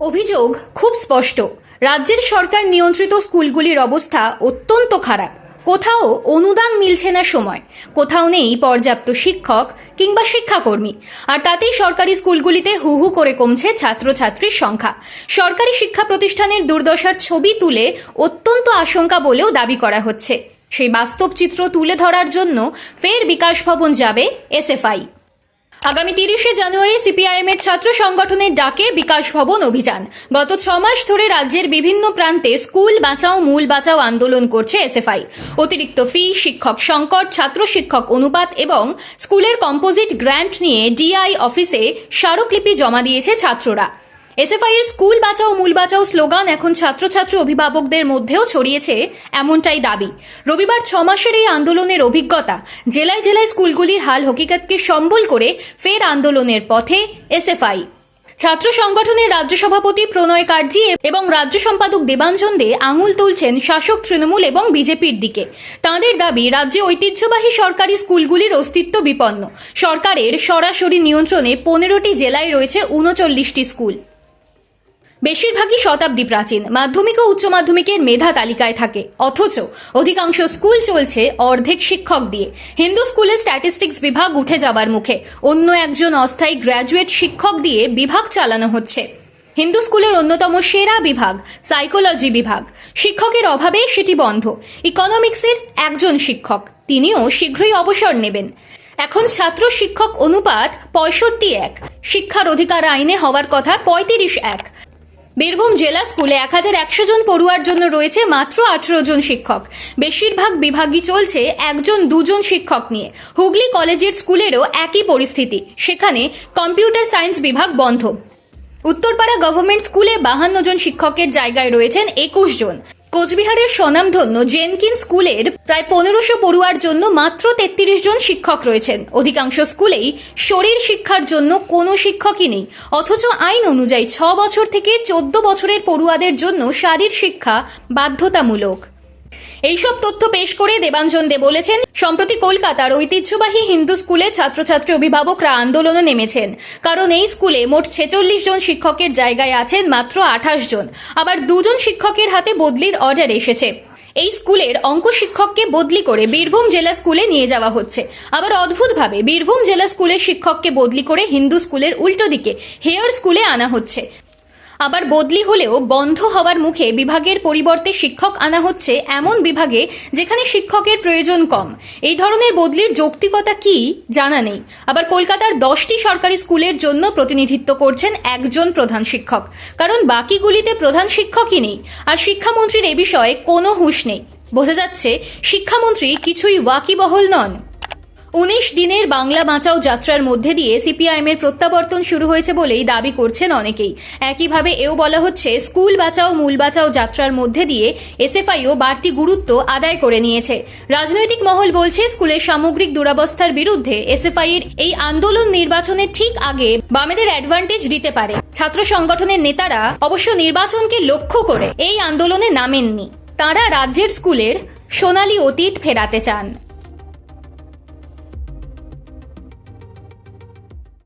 অভিযোগ খুব স্পষ্ট। রাজ্যের সরকার নিয়ন্ত্রিত স্কুলগুলির অবস্থা অত্যন্ত খারাপ। কোথাও অনুদান মিলছে না সময়, কোথাও নেই পর্যাপ্ত শিক্ষক কিংবা শিক্ষাকর্মী, আর তাতেই সরকারি স্কুলগুলিতে হু হু করে কমছে ছাত্রছাত্রীর সংখ্যা। সরকারি শিক্ষা প্রতিষ্ঠানের দুর্দশার ছবি তুলে অত্যন্ত আশঙ্কা বলেও দাবি করা হচ্ছে। সেই বাস্তব চিত্র তুলে ধরার জন্য ফের বিকাশ ভবন যাবে এসএফআই। আগামী 30শে জানুয়ারি সিপিআইএম এর ছাত্র সংগঠনের ডাকে বিকাশ ভবন অভিযান। গত 6 মাস ধরে রাজ্যের বিভিন্ন প্রান্তে স্কুল বাঁচাও মূল বাঁচাও আন্দোলন করছে এসএফআই। অতিরিক্ত ফি, শিক্ষক সংকট, ছাত্র শিক্ষক অনুপাত এবং স্কুলের কম্পোজিট গ্র্যান্ট নিয়ে ডিআই অফিসে স্মারকলিপি জমা দিয়েছে ছাত্ররা। এসএফআই এর স্কুল বাঁচাও মূল বাঁচাও স্লোগান এখন ছাত্রছাত্র অভিভাবকদের মধ্যেও ছড়িয়েছে, এমনটাই দাবি। রবিবার 6 মাসের এই আন্দোলনের অভিজ্ঞতা, জেলায় জেলায় স্কুলগুলির হাল হকিকতকে সম্বল করে ফের আন্দোলনের পথে এসএফআই। ছাত্র সংগঠনের রাজ্য সভাপতি প্রণয় কার্জি এবং রাজ্য সম্পাদক দেবাঞ্জন দে আঙুল তুলছেন শাসক তৃণমূল এবং বিজেপির দিকে। তাঁদের দাবি, রাজ্যে ঐতিহ্যবাহী সরকারি স্কুলগুলির অস্তিত্ব বিপন্ন। সরকারের সরাসরি নিয়ন্ত্রণে 15টি জেলায় রয়েছে 39টি স্কুল। বেশিরভাগই শতাব্দী প্রাচীন, মাধ্যমিক ও উচ্চ মাধ্যমিকের মেধা তালিকায় থাকে, অথচ অধিকাংশ স্কুল চলছে অর্ধেক শিক্ষক দিয়ে। হিন্দু স্কুলের স্ট্যাটিস্টিক্স বিভাগ উঠে যাবার মুখে, অন্য একজন অস্থায়ী গ্র্যাজুয়েট শিক্ষক দিয়ে বিভাগ চালানো হচ্ছে। হিন্দু স্কুলের অন্যতম সেরা বিভাগ সাইকোলজি বিভাগ, শিক্ষকের অভাবে সেটি বন্ধ। ইকোনমিক্সের একজন শিক্ষক, তিনিও শীঘ্রই অবসর নেবেন। এখন ছাত্র শিক্ষক অনুপাত 65:1, শিক্ষার অধিকার আইনে হওয়ার কথা 35:1। বীরভূম জেলা স্কুলে 1100 জন পড়ুয়ার জন্য রয়েছে মাত্র 18 জন শিক্ষক। বেশিরভাগ বিভাগই চলছে 1-2 শিক্ষক নিয়ে। হুগলি কলেজের স্কুলেরও একই পরিস্থিতি, সেখানে কম্পিউটার সায়েন্স বিভাগ বন্ধ। উত্তরপাড়া গভর্নমেন্ট স্কুলে 52 জন শিক্ষকের জায়গায় রয়েছেন 21 জন। কোচবিহারের স্বনামধন্য জেনকিন স্কুলের প্রায় 1500 পড়ুয়ার জন্য মাত্র 33 জন শিক্ষক রয়েছেন। অধিকাংশ স্কুলেই শরীর শিক্ষার জন্য কোনো শিক্ষকই নেই, অথচ আইন অনুযায়ী 6 বছর থেকে 14 বছরের পড়ুয়াদের জন্য শারীর শিক্ষা বাধ্যতামূলক। এইসব তথ্য পেশ করে দেবাঞ্জন দে বলেছেন, সম্প্রতি কলকাতার ঐতিহ্যবাহী হিন্দু স্কুলে ছাত্রছাত্রী অভিভাবকরা আন্দোলনে নেমেছেন, কারণ এই স্কুলে মোট 46 জন শিক্ষকের জায়গায় আছেন মাত্র 28 জন। আবার 2 জন শিক্ষকের হাতে বদলির অর্ডার এসেছে। এই স্কুলের অঙ্ক শিক্ষককে বদলি করে বীরভূম জেলা স্কুলে নিয়ে যাওয়া হচ্ছে। আবার অদ্ভুতভাবে বীরভূম জেলা স্কুলের শিক্ষককে বদলি করে হিন্দু স্কুলের উল্টো দিকে হেয়ার স্কুলে আনা হচ্ছে। আবার বদলি হলেও বন্ধ হওয়ার মুখে বিভাগের পরিবর্তে শিক্ষক আনা হচ্ছে এমন বিভাগে যেখানে শিক্ষকের প্রয়োজন কম। এই ধরনের বদলির যৌক্তিকতা কি জানা নেই। আবার কলকাতার 10টি সরকারি স্কুলের জন্য প্রতিনিধিত্ব করছেন একজন প্রধান শিক্ষক, কারণ বাকিগুলিতে প্রধান শিক্ষকই নেই। আর শিক্ষামন্ত্রীর এ বিষয়ে কোনো হুঁশ নেই। বোঝা যাচ্ছে শিক্ষামন্ত্রী কিছুই ওয়াকিবহল নন। 19 দিনের বাংলা বাঁচাও যাত্রার মধ্যে দিয়ে সিপিআইএম এর প্রত্যাবর্তন শুরু হয়েছে বলেই দাবি করছেন অনেকেই। একইভাবে এও বলা হচ্ছে, স্কুল বাঁচাও মূল বাঁচাও যাত্রার মধ্যে দিয়ে এসএফআইও বাড়তি গুরুত্ব আদায় করে নিয়েছে। রাজনৈতিক মহল বলছে, স্কুলের সামগ্রিক দুরবস্থার বিরুদ্ধে এসএফআই এর এই আন্দোলন নির্বাচনের ঠিক আগে বামেদের অ্যাডভান্টেজ দিতে পারে। ছাত্র সংগঠনের নেতারা অবশ্য নির্বাচনকে লক্ষ্য করে এই আন্দোলনে নামেননি। তাঁরা রাজ্যের স্কুলের সোনালী অতীত ফেরাতে চান।